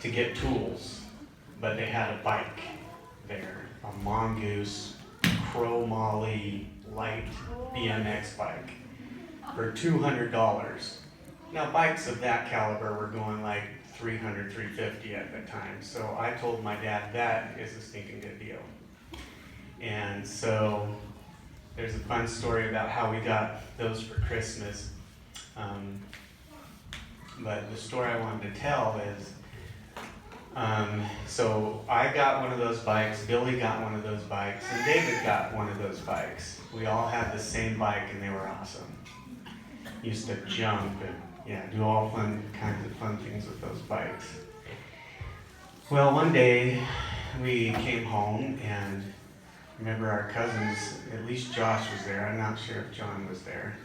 to get tools, but they had a bike there, a Mongoose chromoly light BMX bike for $200. Now bikes of that caliber were going like $300, $350 at the time. So I told my dad that is a stinking good deal. And so there's a fun story about how we got those for Christmas. But the story I wanted to tell is, so I got one of those bikes, Billy got one of those bikes, and David got one of those bikes. We all had the same bike and they were awesome. Used to jump and do all kinds of fun things with those bikes. Well, one day we came home and remember our cousins, at least Josh was there. I'm not sure if John was there.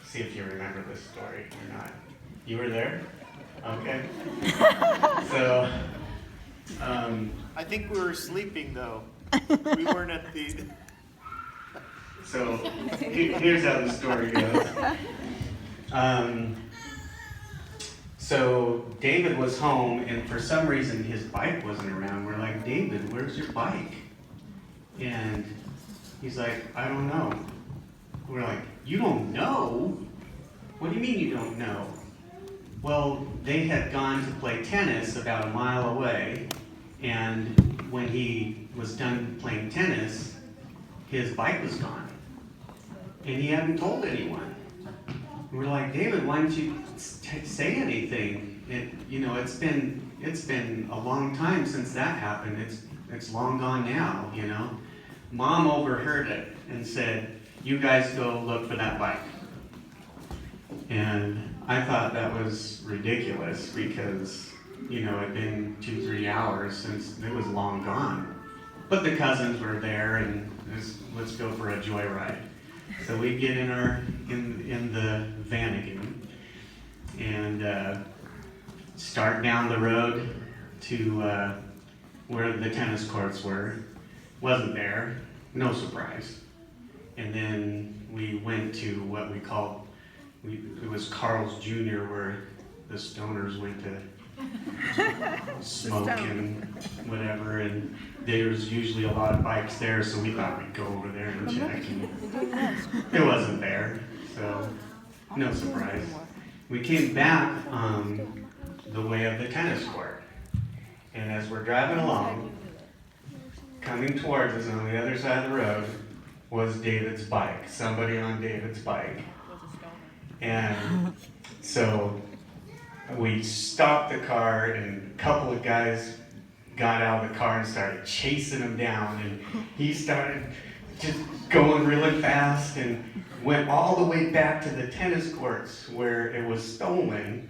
See if you remember this story or not. You were there? Okay. So, I think we were sleeping though. We weren't at the. So here's how the story goes. So David was home, and for some reason his bike wasn't around. We're like, David, where's your bike? And he's like, I don't know. We're like, you don't know? What do you mean you don't know? Well, they had gone to play tennis about a mile away, and when he was done playing tennis, his bike was gone. And he hadn't told anyone. And we're like, David, why didn't you say anything? It's been a long time since that happened. It's long gone now, Mom overheard it and said, you guys go look for that bike. And I thought that was ridiculous because, it'd been 2-3 hours since it was long gone. But the cousins were there and let's go for a joyride. So we get in the Vanagon and start down the road to where the tennis courts were. Wasn't there, no surprise. And then we went to what we called, it was Carl's Jr., where the stoners went to smoke and whatever, and there's usually a lot of bikes there, so we thought we'd go over there and check, and it wasn't there, so no surprise. We came back the way of the tennis court, and as we're driving along, coming towards us on the other side of the road was David's bike, somebody on David's bike. And so we stopped the car, and a couple of guys got out of the car and started chasing him down, and he started just going really fast and went all the way back to the tennis courts where it was stolen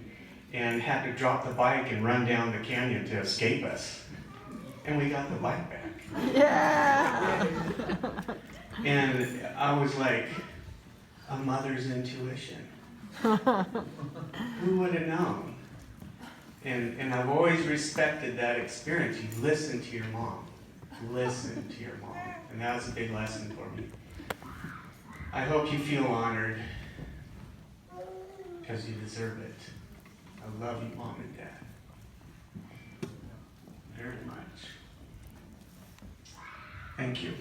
and had to drop the bike and run down the canyon to escape us. And we got the bike back. Yeah. And I was like, a mother's intuition. Who would have known? And I've always respected that experience. You listen to your mom. Listen to your mom. And that was a big lesson for me. I hope you feel honored because you deserve it. I love you, Mom and Dad. Very much. Thank you.